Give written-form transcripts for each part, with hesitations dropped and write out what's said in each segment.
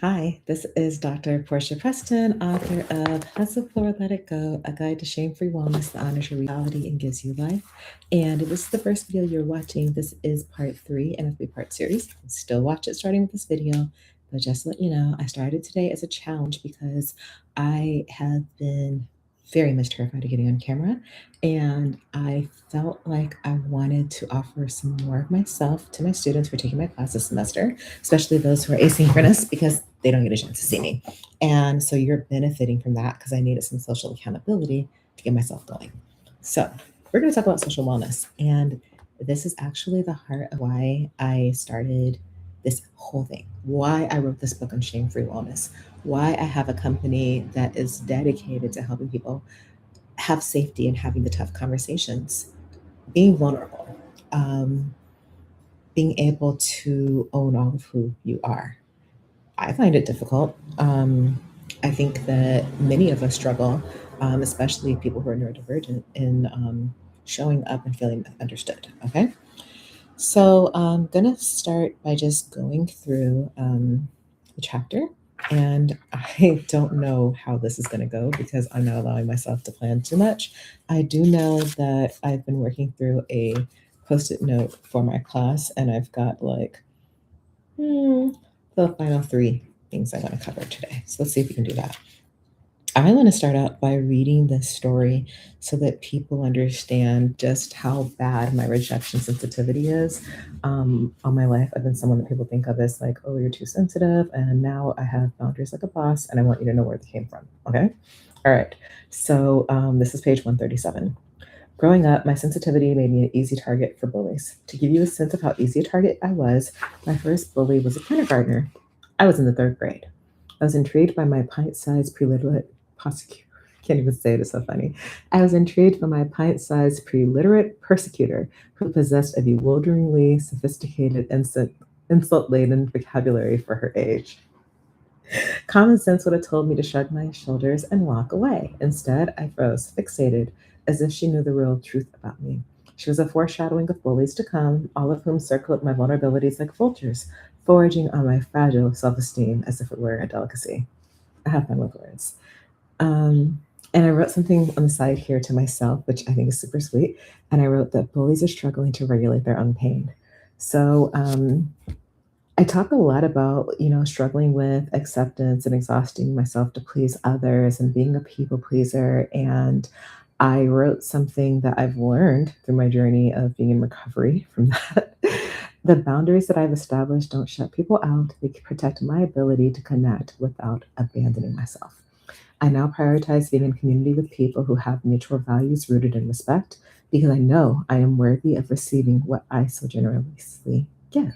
Hi, this is Dr. Portia Preston, author of Hustle Floor Let It Go, a guide to shame-free wellness that honors your reality and gives you life. And if this is the first video you're watching, this is part three in a three-part series. You can still watch it starting with this video, but just to let you know, I started today as a challenge because I have been very much terrified of getting on camera, and I felt like I wanted to offer some more of myself to my students who are taking my class this semester, especially those who are asynchronous because they don't get a chance to see me. And so you're benefiting from that because I needed some social accountability to get myself going. So we're going to talk about social wellness. And this is actually the heart of why I started this whole thing, why I wrote this book on shame free wellness, why I have a company that is dedicated to helping people have safety and having the tough conversations, being vulnerable, um, being able to own all of who you are. I find it difficult. I think that many of us struggle, especially people who are neurodivergent, in showing up and feeling understood. Okay. So I'm going to start by just going through the chapter. And I don't know how this is going to go because I'm not allowing myself to plan too much. I do know that I've been working through a post it note for my class, and I've got like the final three things I want to cover today. So let's see if we can do that. I want to start out by reading this story so that people understand just how bad my rejection sensitivity is. All my life, I've been someone that people think of as like, oh, you're too sensitive. And now I have boundaries like a boss, and I want you to know where they came from. Okay. All right. So this is page 137. Growing up, my sensitivity made me an easy target for bullies. To give you a sense of how easy a target I was, my first bully was a kindergartner. I was in the third grade. I was intrigued by my pint-sized preliterate prosecutor. Can't even say it, it's so funny. I was intrigued by my pint-sized preliterate persecutor who possessed a bewilderingly sophisticated insult-laden vocabulary for her age. Common sense would have told me to shrug my shoulders and walk away. Instead, I froze, fixated, as if she knew the real truth about me. She was a foreshadowing of bullies to come, all of whom circled my vulnerabilities like vultures, foraging on my fragile self esteem as if it were a delicacy. I have fun with words. And I wrote something on the side here to myself, which I think is super sweet. And I wrote that bullies are struggling to regulate their own pain. So I talk a lot about, struggling with acceptance and exhausting myself to please others and being a people pleaser. And I wrote something that I've learned through my journey of being in recovery from that. The boundaries that I've established don't shut people out, they protect my ability to connect without abandoning myself. I now prioritize being in community with people who have mutual values rooted in respect because I know I am worthy of receiving what I so generously give.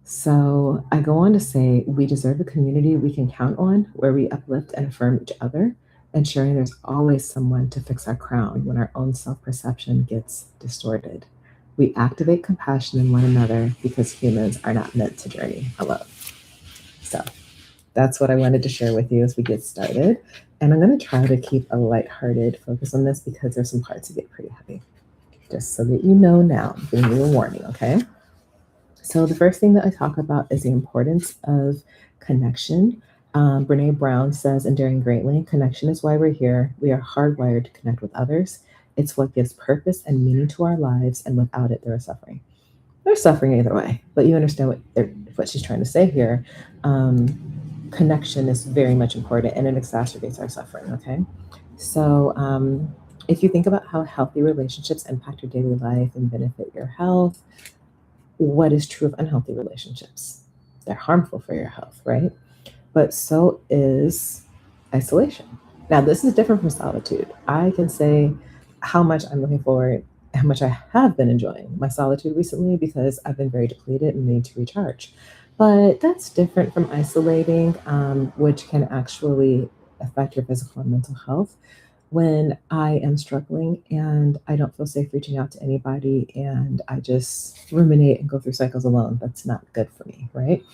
So I go on to say, we deserve a community we can count on where we uplift and affirm each other, ensuring there's always someone to fix our crown when our own self perception gets distorted. We activate compassion in one another because humans are not meant to journey alone. So that's what I wanted to share with you as we get started. And I'm going to try to keep a lighthearted focus on this because there's some parts that get pretty heavy. Just so that you know now, I'm giving you a warning, okay? So the first thing that I talk about is the importance of connection. Brene Brown says in Daring Greatly, connection is why we're here. We are hardwired to connect with others. It's what gives purpose and meaning to our lives, and without it, there is suffering. There's suffering either way, but you understand what she's trying to say here. Connection is very much important, and it exacerbates our suffering, okay? So if you think about how healthy relationships impact your daily life and benefit your health, what is true of unhealthy relationships? They're harmful for your health, right? But so is isolation. Now, this is different from solitude. I can say how much I'm looking forward, how much I have been enjoying my solitude recently because I've been very depleted and need to recharge. But that's different from isolating, which can actually affect your physical and mental health when I am struggling and I don't feel safe reaching out to anybody and I just ruminate and go through cycles alone. That's not good for me, right?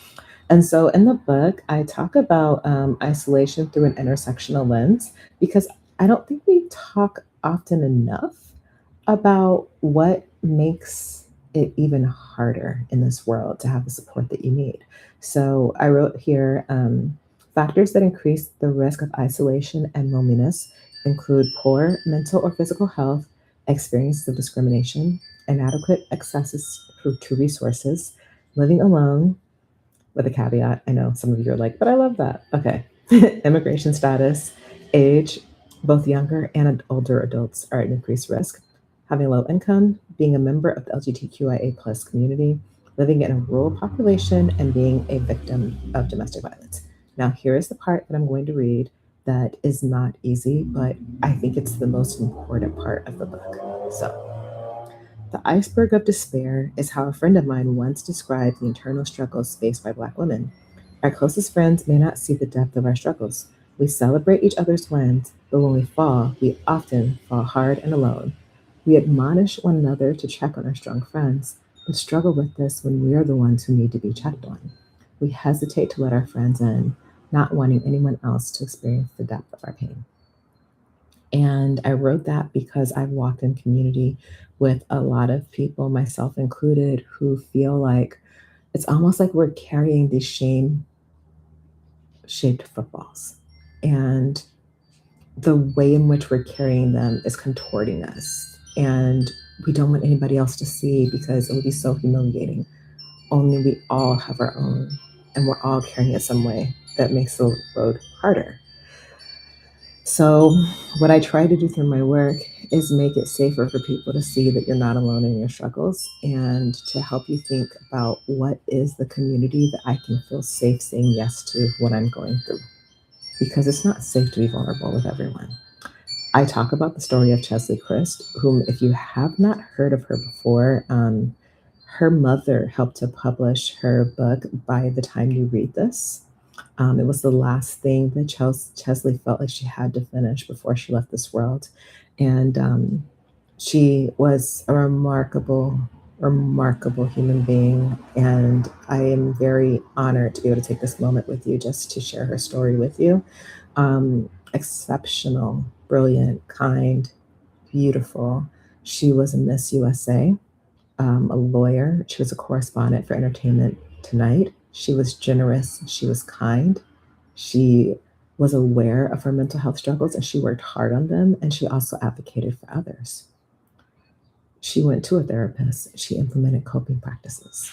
And so in the book, I talk about isolation through an intersectional lens because I don't think we talk often enough about what makes it even harder in this world to have the support that you need. So I wrote here, factors that increase the risk of isolation and loneliness include poor mental or physical health, experiences of discrimination, inadequate access to resources, living alone, with a caveat. I know some of you are like, but I love that. Okay. Immigration status, age, both younger and older adults are at increased risk. Having low income, being a member of the LGBTQIA plus community, living in a rural population, and being a victim of domestic violence. Now, here is the part that I'm going to read that is not easy, but I think it's the most important part of the book. So, the iceberg of despair is how a friend of mine once described the internal struggles faced by Black women. Our closest friends may not see the depth of our struggles. We celebrate each other's wins, but when we fall, we often fall hard and alone. We admonish one another to check on our strong friends, but struggle with this when we are the ones who need to be checked on. We hesitate to let our friends in, not wanting anyone else to experience the depth of our pain. And I wrote that because I've walked in community with a lot of people, myself included, who feel like it's almost like we're carrying these shame shaped footballs. And the way in which we're carrying them is contorting us. And we don't want anybody else to see because it would be so humiliating. Only we all have our own, and we're all carrying it some way that makes the road harder. So, what I try to do through my work is make it safer for people to see that you're not alone in your struggles and to help you think about what is the community that I can feel safe saying yes to what I'm going through. Because it's not safe to be vulnerable with everyone. I talk about the story of Chesley Christ, whom, if you have not heard of her before, her mother helped to publish her book by the time you read this. It was the last thing that Chesley felt like she had to finish before she left this world. And she was a remarkable, remarkable human being. And I am very honored to be able to take this moment with you just to share her story with you. Exceptional, brilliant, kind, beautiful. She was a Miss USA, a lawyer. She was a correspondent for Entertainment Tonight. She was generous. She was kind. She was aware of her mental health struggles and she worked hard on them. And she also advocated for others. She went to a therapist. She implemented coping practices.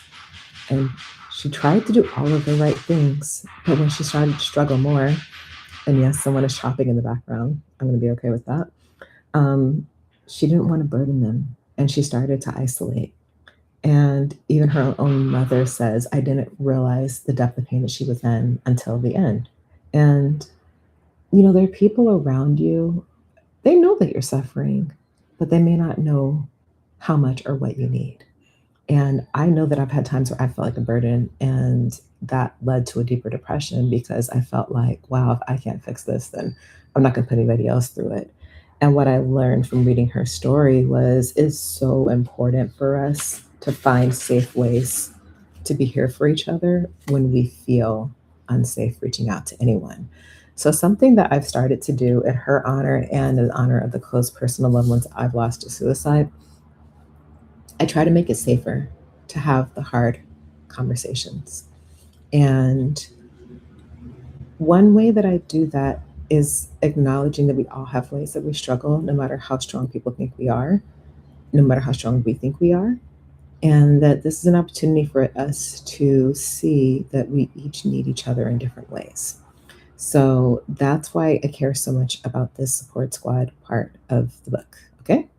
And she tried to do all of the right things. But when she started to struggle more, and yes, someone is shopping in the background, I'm going to be okay with that. She didn't want to burden them. And she started to isolate. And even her own mother says, I didn't realize the depth of pain that she was in until the end. And, there are people around you, they know that you're suffering, but they may not know how much or what you need. And I know that I've had times where I felt like a burden, and that led to a deeper depression because I felt like, wow, if I can't fix this, then I'm not going to put anybody else through it. And what I learned from reading her story was it's so important for us to find safe ways to be here for each other when we feel unsafe reaching out to anyone. So, something that I've started to do in her honor and in honor of the close personal loved ones I've lost to suicide, I try to make it safer to have the hard conversations. And one way that I do that is acknowledging that we all have ways that we struggle, no matter how strong people think we are, no matter how strong we think we are. And that this is an opportunity for us to see that we each need each other in different ways. So that's why I care so much about this support squad part of the book. Okay.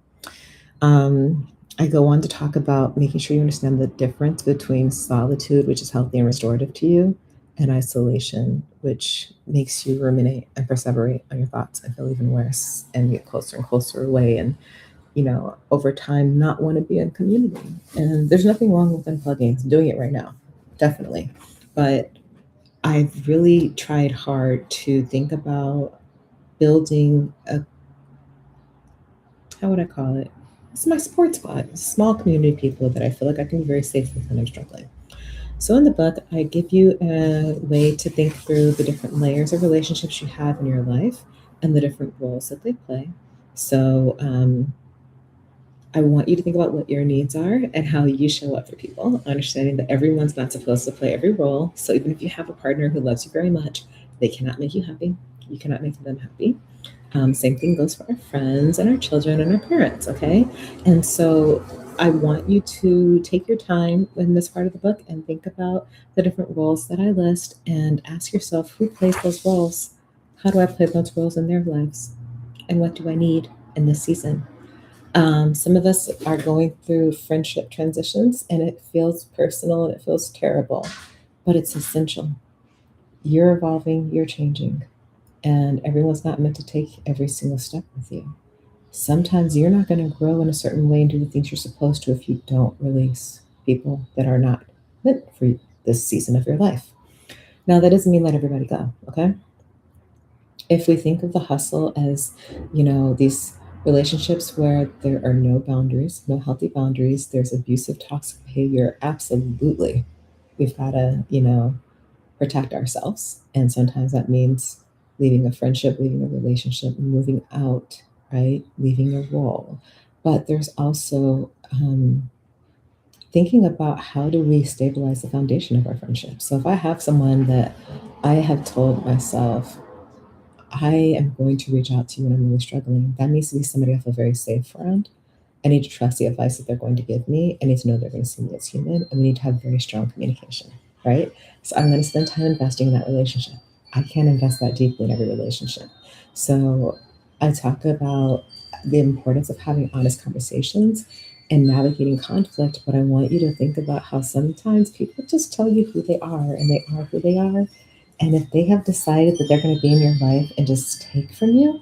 I go on to talk about making sure you understand the difference between solitude, which is healthy and restorative to you, and isolation, which makes you ruminate and perseverate on your thoughts and feel even worse and get closer and closer away. And over time, not want to be in community. And there's nothing wrong with unplugging. I'm doing it right now, definitely. But I've really tried hard to think about building a, how would I call it? It's my support spot, a small community of people that I feel like I can be very safe with when I'm struggling. So in the book, I give you a way to think through the different layers of relationships you have in your life and the different roles that they play. So I want you to think about what your needs are and how you show up for people, understanding that everyone's not supposed to play every role. So even if you have a partner who loves you very much, they cannot make you happy. You cannot make them happy. Same thing goes for our friends and our children and our parents, okay? And so I want you to take your time in this part of the book and think about the different roles that I list and ask yourself who plays those roles? How do I play those roles in their lives? And what do I need in this season? Some of us are going through friendship transitions and it feels personal and it feels terrible, but it's essential. You're evolving, you're changing, and everyone's not meant to take every single step with you. Sometimes you're not going to grow in a certain way and do the things you're supposed to if you don't release people that are not meant for this season of your life. Now, that doesn't mean let everybody go, okay? If we think of the hustle as, these relationships where there are no boundaries, no healthy boundaries, there's abusive, toxic behavior, absolutely. We've got to, protect ourselves. And sometimes that means leaving a friendship, leaving a relationship, moving out, right? Leaving a role. But there's also thinking about how do we stabilize the foundation of our friendship. So if I have someone that I have told myself, I am going to reach out to you when I'm really struggling, that needs to be somebody I feel very safe around. I need to trust the advice that they're going to give me. I need to know they're going to see me as human, and we need to have very strong communication, right? So I'm going to spend time investing in that relationship. I can't invest that deeply in every relationship. So I talk about the importance of having honest conversations and navigating conflict, but I want you to think about how sometimes people just tell you who they are and they are who they are. And if they have decided that they're going to be in your life and just take from you,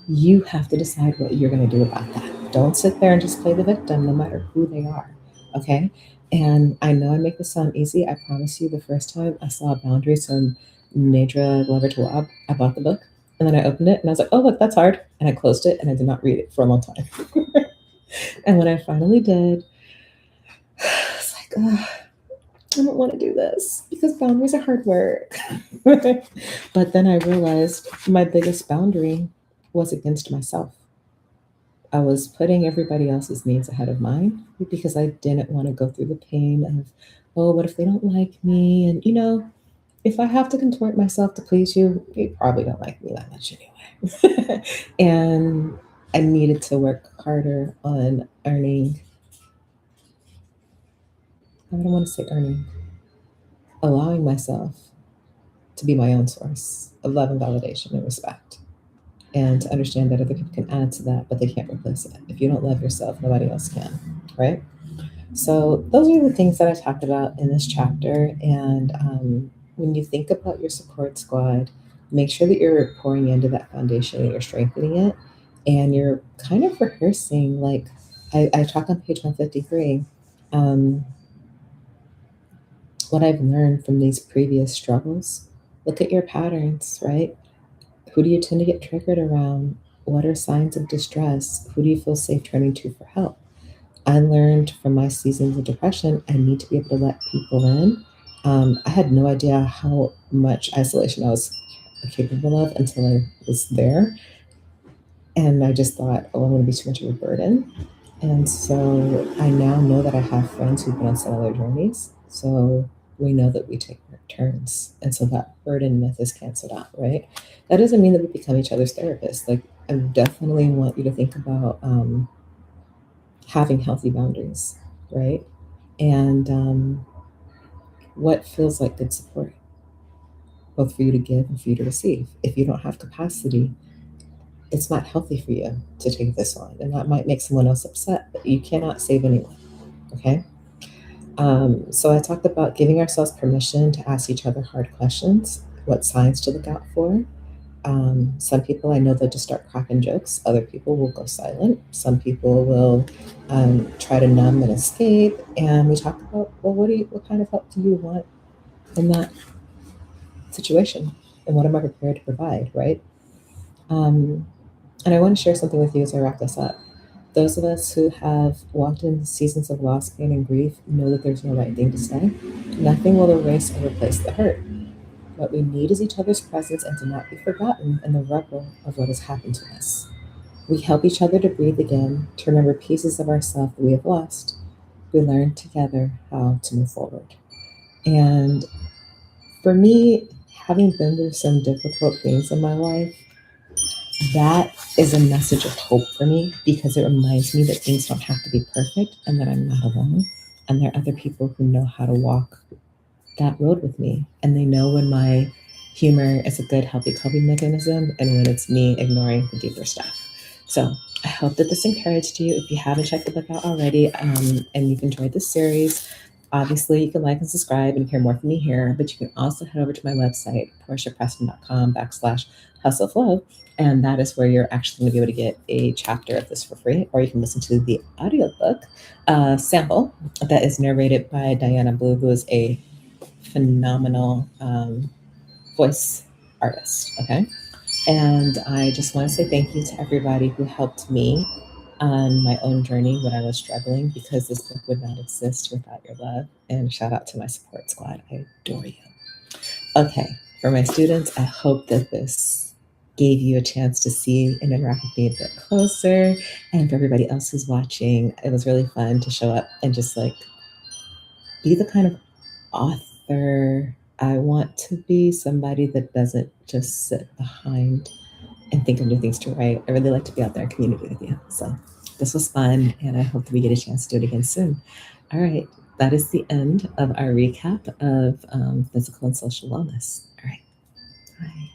you have to decide what you're going to do about that. Don't sit there and just play the victim, no matter who they are. Okay. And I know I make this sound easy. I promise you, the first time I saw Boundaries from Nedra Glover Tawwab, I bought the book and then I opened it and I was like, oh, look, that's hard. And I closed it and I did not read it for a long time. And when I finally did, it's like, oh, I don't want to do this because boundaries are hard work. But then I realized my biggest boundary was against myself. I was putting everybody else's needs ahead of mine because I didn't want to go through the pain of, oh, what if they don't like me? And, if I have to contort myself to please you, you probably don't like me that much anyway. And I needed to work harder on earning, I don't want to say earning, allowing myself to be my own source of love and validation and respect. And to understand that other people can add to that, but they can't replace it. If you don't love yourself, nobody else can, right? So those are the things that I talked about in this chapter. And when you think about your support squad, make sure that you're pouring into that foundation and you're strengthening it. And you're kind of rehearsing, like I talk on page 153, what I've learned from these previous struggles. Look at your patterns, right? Who do you tend to get triggered around? What are signs of distress? Who do you feel safe turning to for help? I learned from my seasons of depression, I need to be able to let people in. I had no idea how much isolation I was capable of until I was there. And I just thought, oh, I'm going to be too much of a burden. And so I now know that I have friends who've been on similar journeys. So we know that we take turns. And so that burden myth is canceled out, right? That doesn't mean that we become each other's therapists. Like, I definitely want you to think about having healthy boundaries, right? And what feels like good support, both for you to give and for you to receive. If you don't have capacity, it's not healthy for you to take this on. And that might make someone else upset, but you cannot save anyone, okay? So I talked about giving ourselves permission to ask each other hard questions, what signs to look out for. Some people I know they'll just start cracking jokes. Other people will go silent. Some people will try to numb and escape. And we talk about, well, what kind of help do you want in that situation? And what am I prepared to provide, right? And I want to share something with you as I wrap this up. Those of us who have walked in seasons of loss, pain, and grief know that there's no right thing to say. Nothing will erase or replace the hurt. What we need is each other's presence and to not be forgotten in the rubble of what has happened to us. We help each other to breathe again, to remember pieces of ourselves that we have lost. We learn together how to move forward. And for me, having been through some difficult things in my life, that is a message of hope for me because it reminds me that things don't have to be perfect and that I'm not alone. And there are other people who know how to walk that road with me. And they know when my humor is a good, healthy coping mechanism and when it's me ignoring the deeper stuff. So I hope that this encouraged you. If you haven't checked the book out already and you've enjoyed this series, obviously you can like and subscribe and hear more from me here, but you can also head over to my website, portiapreston.com/hustleflow. And that is where you're actually going to be able to get a chapter of this for free, or you can listen to the audiobook sample that is narrated by Diana Blue, who is a phenomenal voice artist. Okay. And I just want to say thank you to everybody who helped me on my own journey when I was struggling, because this book would not exist without your love. And shout out to my support squad. I adore you. Okay. For my students, I hope that this gave you a chance to see and interact with me a bit closer. And for everybody else who's watching, it was really fun to show up and just like be the kind of author I want to be, somebody that doesn't just sit behind and think of new things to write. I really like to be out there in community with you. So this was fun, and I hope that we get a chance to do it again soon. All right, that is the end of our recap of physical and social wellness. All right, bye.